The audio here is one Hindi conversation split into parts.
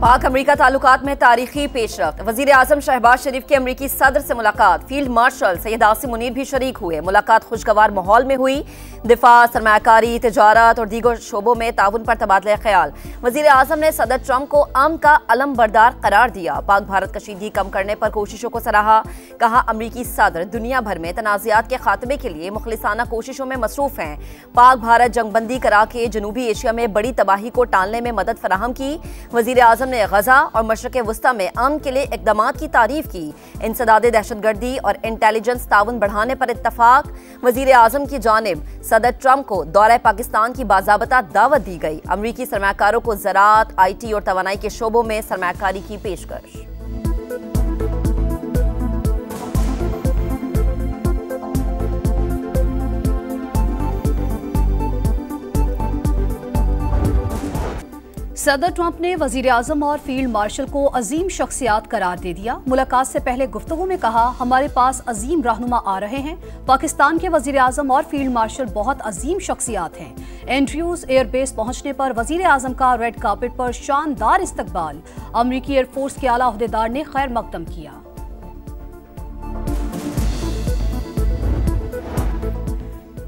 पाक अमरीका ताल्लुकात में तारीखी पेशरफ्त। वजीर आजम शहबाज शरीफ की अमरीकी सदर से मुलाकात। फील्ड मार्शल सैयद आसिम मुनीर भी शरीक हुए। मुलाकात खुशगवार माहौल में हुई। दिफा, सरमायाकारी, तिजारत और दीगर शोबों में ताउन पर तबादला ख्याल। वजीर आजम ने सदर ट्रंप को अमन का अलम बरदार करार दिया। पाक भारत कशीदगी कम करने पर कोशिशों को सराहा। कहा अमरीकी सदर दुनिया भर में तनाज़ात के खात्मे के लिए मुखलिसाना कोशिशों में मसरूफ हैं। पाक भारत जंगबंदी करा के जनूबी एशिया में बड़ी तबाही को टालने में मदद फराहम की। वजीर आजम ने गजा और मशरक़ वस्ता में अमन के लिए इक़दामात की तारीफ की। इंसदाद दहशतगर्दी और इंटेलिजेंस ताउन बढ़ाने पर इत्तफाक। वजीर आजम की जानिब सदर ट्रंप को दौरा पाकिस्तान की बाज़ाबता दावत दी गई। अमरीकी सरमाकारों को ज़राअत, IT और तवानाई के शोबों में सरमाकारी की पेशकश। सदर ट्रंप ने वजीर आजम और फील्ड मार्शल को अजीम शख्सियात करार दे दिया। मुलाकात से पहले गुफ्तगू में कहा, हमारे पास अजीम रहनुमा आ रहे हैं। पाकिस्तान के वजीर आजम और फील्ड मार्शल बहुत अजीम शख्सियात हैं। एंड्रयूज एयरबेस पहुंचने पर वजीर आजम का रेड कार्पेट पर शानदार इस्तकबाल। अमरीकी एयरफोर्स के आला ओहदेदार ने खैर मकदम किया।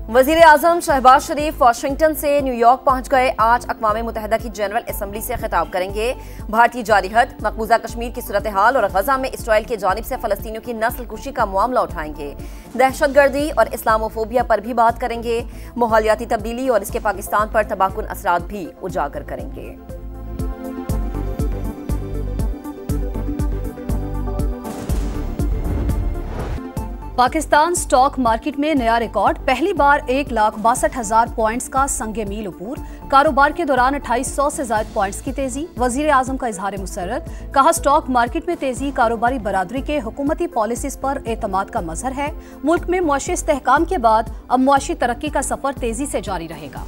वजीर आजम शहबाज शरीफ वाशिंगटन से न्यूयॉर्क पहुंच गए। आज अक़वाम मुत्तहिदा की जनरल असम्बली से खिताब करेंगे। भारतीय जारी हद, मकबूजा कश्मीर की सूरत हाल और गजा में इसराइल की जानिब से फलस्तीनियों की नस्ल कुशी का मामला उठाएंगे। दहशतगर्दी और इस्लामोफोबिया पर भी बात करेंगे। माहौलियाती तब्दीली और इसके पाकिस्तान पर तबाहकुन असरात भी उजागर करेंगे। पाकिस्तान स्टॉक मार्केट में नया रिकॉर्ड। पहली बार 1,62,000 पॉइंट्स का संगे मील उपूर। कारोबार के दौरान 2800 से ज्यादा पॉइंट्स की तेजी। वजीर आजम का इजहार मुसर्रत। कहा, स्टॉक मार्केट में तेजी कारोबारी बरादरी के हुकूमती पॉलिसीज पर एतमाद का मजहर है। मुल्क में मुआशी इस्तेहकाम के बाद अब मुआशी तरक्की का सफर तेजी से जारी रहेगा।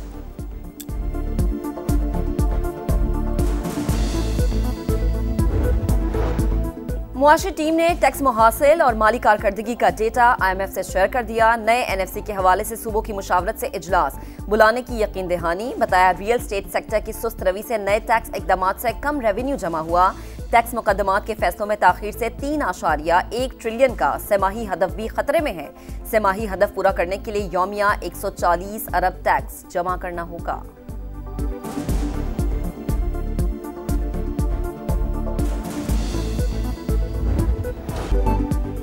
मुआशी टीम ने टैक्स मुहासिल और माली कारकर्दगी का डेटा IMF से शेयर कर दिया। नए NFC के हवाले से सूबों की मुशावरत से इजलास बुलाने की यकीन दहानी। बताया, रियल स्टेट सेक्टर की सुस्त रवि से नए टैक्स इकदामात से कम रेवेन्यू जमा हुआ। टैक्स मुकदमात के फैसलों में ताखीर से 3.1 ट्रिलियन का सेमाही हदफ भी खतरे में है। सेमाही हदफ पूरा करने के लिए यौमिया 140 अरब टैक्स जमा करना होगा।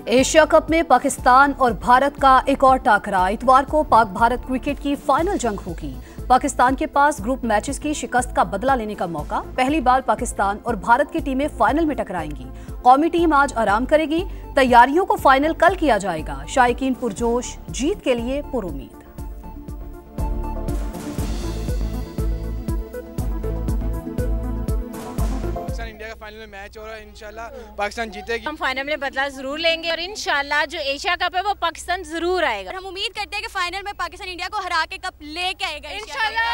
एशिया कप में पाकिस्तान और भारत का एक और टाकरा। इतवार को पाक भारत क्रिकेट की फाइनल जंग होगी। पाकिस्तान के पास ग्रुप मैचेस की शिकस्त का बदला लेने का मौका। पहली बार पाकिस्तान और भारत की टीमें फाइनल में टकराएंगी। कौमी टीम आज आराम करेगी। तैयारियों को फाइनल कल किया जाएगा। शायकीन पुरजोश, जीत के लिए पुरुमीद। इंडिया का फाइनल में मैच हो रहा है। इंशाल्लाह पाकिस्तान जीतेगी। हम फाइनल में बदला जरूर लेंगे और इंशाल्लाह जो एशिया कप है वो पाकिस्तान जरूर आएगा। हम उम्मीद करते हैं कि फाइनल में पाकिस्तान इंडिया को हरा के कप लेके आएगा इंशाल्लाह।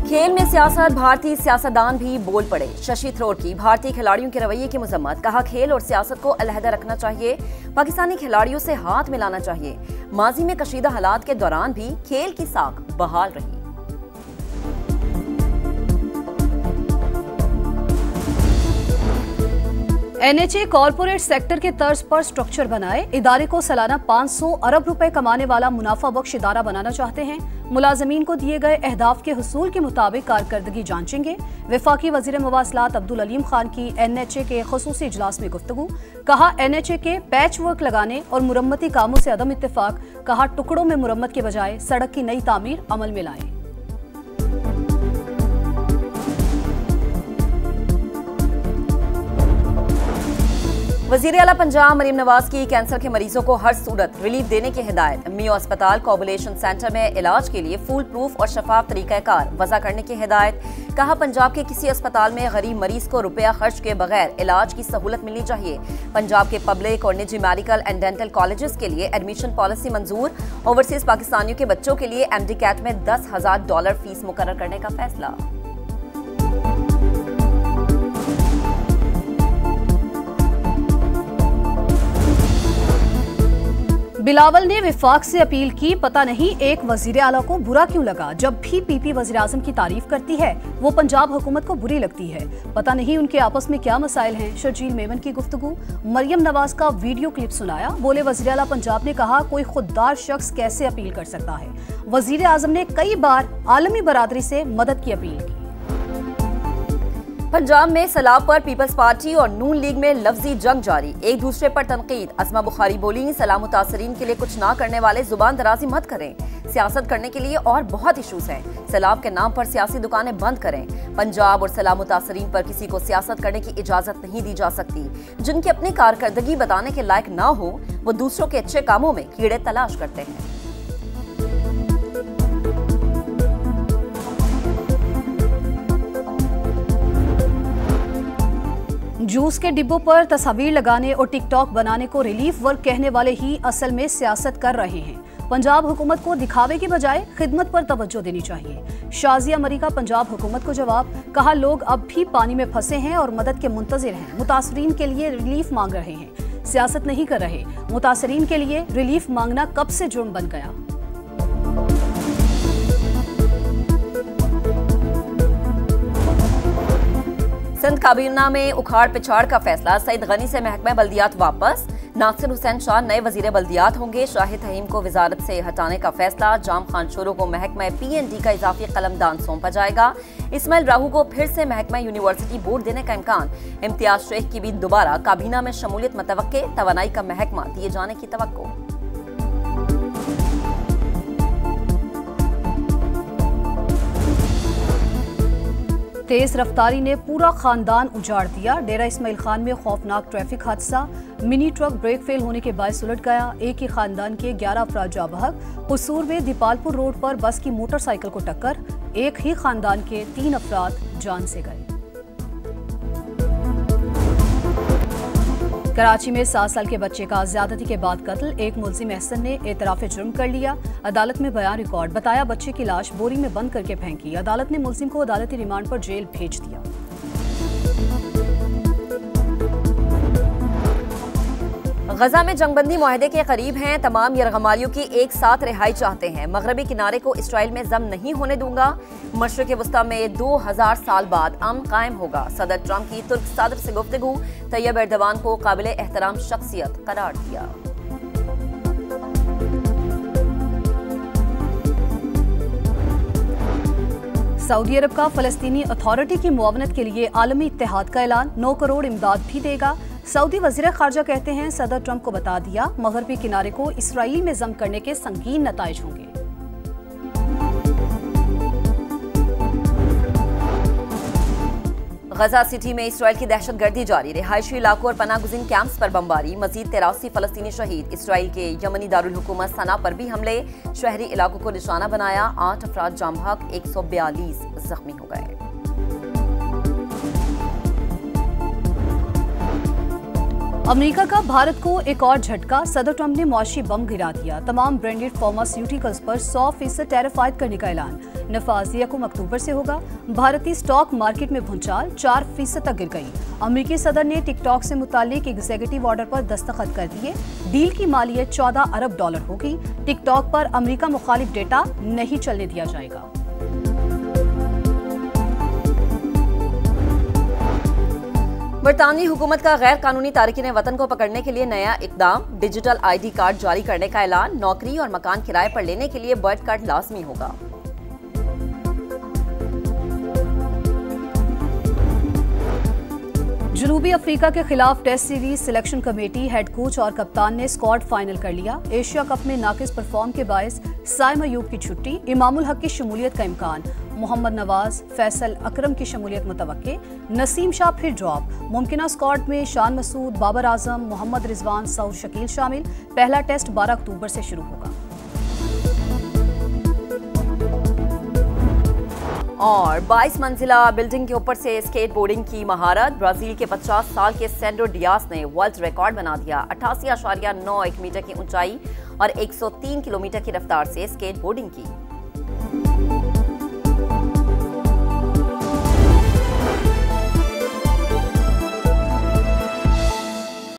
खेल में सियासत, भारतीय सियासतदान भी बोल पड़े। शशि थरूर की भारतीय खिलाड़ियों के रवैये की मजम्मत। कहा, खेल और सियासत को अलहदा रखना चाहिए। पाकिस्तानी खिलाड़ियों से हाथ मिलाना चाहिए। माजी में कशीदा हालात के दौरान भी खेल की साख बहाल रही। NHA कॉरपोरेट सेक्टर के तर्ज पर स्ट्रक्चर बनाए। इदारे को सालाना 500 अरब रुपए कमाने वाला मुनाफा बख्श इदारा बनाना चाहते हैं। मुलाजमीन को दिए गए अहदाफ के हुसूल के मुताबिक कारकर्दगी जांचेंगे। वफाकी वजीर मवासलात अब्दुल अलीम खान की NHA के खसूसी इजलास में गुफ्तगू। कहा, NHA के पैच वर्क लगाने और मुरम्मती कामों से अदम इत्तेफाक। कहा, टुकड़ों में मुरम्मत के बजाय सड़क की नई तामीर अमल में लाएं। वज़ीर आला पंजाब मरीम नवाज की कैंसर के मरीजों को हर सूरत रिलीफ देने की हिदायत। मियो अस्पताल कोबुलेशन सेंटर में इलाज के लिए फुल प्रूफ और शफाफ तरीक़ाकार वज़ा करने की हिदायत। कहा, पंजाब के किसी अस्पताल में गरीब मरीज को रुपया खर्च के बगैर इलाज की सहूलत मिलनी चाहिए। पंजाब के पब्लिक और निजी मेडिकल एंड डेंटल कॉलेजेस के लिए एडमिशन पॉलिसी मंजूर। ओवरसीज पाकिस्तानियों के बच्चों के लिए MD-CAT में $10,000 फीस मुकर्रर करने का फैसला। बिलावल ने विफाक से अपील की, पता नहीं एक वजीर आला को बुरा क्यों लगा। जब भी पीपी वजीर आजम की तारीफ करती है वो पंजाब हुकूमत को बुरी लगती है। पता नहीं उनके आपस में क्या मसाइल हैं। शर्जील मेमन की गुफ्तगू। मरियम नवाज का वीडियो क्लिप सुनाया। बोले, वजीर आला पंजाब ने कहा, कोई खुददार शख्स कैसे अपील कर सकता है। वजीर आजम ने कई बार आलमी बरादरी से मदद की अपील की। पंजाब में सैलाब पर पीपल्स पार्टी और नून लीग में लफ्जी जंग जारी, एक दूसरे पर तनकीद। असमा बुखारी बोली, सैलाब मुतासरीन के लिए कुछ ना करने वाले जुबान दराजी मत करें। सियासत करने के लिए और बहुत इशूज हैं। सैलाब के नाम पर सियासी दुकानें बंद करें। पंजाब और सैलाब मुतासरीन पर किसी को सियासत करने की इजाजत नहीं दी जा सकती। जिनकी अपनी कारकर्दगी बताने के लायक ना हो वो दूसरों के अच्छे कामों में कीड़े तलाश करते हैं। जूस के डिब्बों पर तस्वीर लगाने और टिकटॉक बनाने को रिलीफ वर्क कहने वाले ही असल में सियासत कर रहे हैं। पंजाब हुकूमत को दिखावे की बजाय खिदमत पर तवज्जो देनी चाहिए। शाजिया मरी का पंजाब हुकूमत को जवाब, कहा, लोग अब भी पानी में फंसे हैं और मदद के मुंतजिर हैं। मुतासरीन के लिए रिलीफ मांग रहे हैं, सियासत नहीं कर रहे। मुतासरीन के लिए रिलीफ मांगना कब से जुर्म बन गया। सिंध काबीना में उखाड़ पिछाड़ का फैसला, सईद गनी से महकमा बल्दियात वापस। नासिर हुसैन शाह नए वजीर बल्दियात होंगे। शाहिद तहीम को वजारत से हटाने का फैसला। जाम खान शोरो को महकमा PND का इजाफी कलमदान सौंपा जाएगा। इस्माइल राहू को फिर से महकमा यूनिवर्सिटी बोर्ड देने का इम्कान। इम्तियाज शेख की भी दोबारा काबीना में शमूलियत मतवक्के। तवानाई का महकमा दिए जाने की तवक्को। तेज रफ्तारी ने पूरा खानदान उजाड़ दिया। डेरा इस्माइल खान में खौफनाक ट्रैफिक हादसा। मिनी ट्रक ब्रेक फेल होने के बायस उलट गया। एक ही खानदान के 11 अफराद जाँ बहक। कसूर में दीपालपुर रोड पर बस की मोटरसाइकिल को टक्कर। एक ही खानदान के 3 अफराद जान से गए। कराची में 7 साल के बच्चे का ज्यादती के बाद कत्ल। एक मुलजिम एहसन ने एतराफ जुर्म कर लिया। अदालत में बयान रिकॉर्ड। बताया, बच्चे की लाश बोरी में बंद करके फेंकी। अदालत ने मुलजिम को अदालती रिमांड पर जेल भेज दिया। गजा में जंगबंदी मुआहदे के करीब हैं। तमाम यरगमालियों की एक साथ रिहाई चाहते हैं। मगरबी किनारे को इसराइल में जम नहीं होने दूंगा। मशरिक वस्ता में 2000 साल बाद अमन कायम होगा। सदर ट्रंप की तुर्क सदर से गुफ्तगू। तैयब एर्दवान को काबिल एहतराम शख्सियत करार दिया। सऊदी अरब का फलस्तीनी अथॉरिटी की मुआवनत के लिए आलमी इत्तेहाद का ऐलान। 9 करोड़ इमदाद भी देगा। सऊदी वजीर खारजा कहते हैं, सदर ट्रंप को बता दिया, मगरबी किनारे को इसराइल में जम करने के संगीन नताइज होंगे। गजा सिटी में इसराइल की दहशतगर्दी जारी। रिहायशी इलाकों और पनागुज़ीन कैंप्स पर बमबारी। मजीद 83 फलस्तीनी शहीद। इसराइल के यमनी दारुल हुकूमत सना पर भी हमले। शहरी इलाकों को निशाना बनाया। 8 अफराद जाम बहक, 142 जख्मी हो गए। अमेरिका का भारत को एक और झटका। सदर ट्रंप ने मुआशी बम गिरा दिया। तमाम ब्रांडेड फार्मास्यूटिकल्स पर 100% टैरिफ आयद करने का ऐलान। नफाज 1 अक्टूबर से होगा। भारतीय स्टॉक मार्केट में भूचाल 4% तक गिर गई। अमेरिकी सदर ने टिकटॉक से मुतालिक एग्जीक्यूटिव ऑर्डर पर दस्तखत कर दिए। डील की मालियत $14 अरब होगी। टिकटॉक पर अमेरिका मुखालिफ डेटा नहीं चलने दिया जाएगा। बरतानवी हुकूमत का गैर कानूनी तारकीन वतन को पकड़ने के लिए नया इकदाम। डिजिटल ID कार्ड जारी करने का ऐलान। नौकरी और मकान किराए पर लेने के लिए बर्थ कार्ड लाजमी होगा। जनूबी अफ्रीका के खिलाफ test series selection committee, head coach और कप्तान ने स्क्वाड फाइनल कर लिया। एशिया कप में नाकिस परफॉर्म के बायस साइम अयूब की छुट्टी। इमामुल हक की शमूलियत का इम्कान। मोहम्मद नवाज, फैसल अकरम की शमूलियत मुतवक्के। नसीम शाह फिर ड्रॉप। मुमकिना स्क्वाड में शान मसूद, बाबर आजम, मोहम्मद रिजवान, सऊद शकील शामिल। पहला टेस्ट 12 अक्टूबर से शुरू होगा। और 22 मंजिला बिल्डिंग के ऊपर से स्केट बोर्डिंग की महारत। ब्राजील के 50 साल के सेंड्रो डियास ने वर्ल्ड रिकॉर्ड बना दिया। 88.91 मीटर की ऊंचाई और 103 किलोमीटर की रफ्तार से स्केट बोर्डिंग की।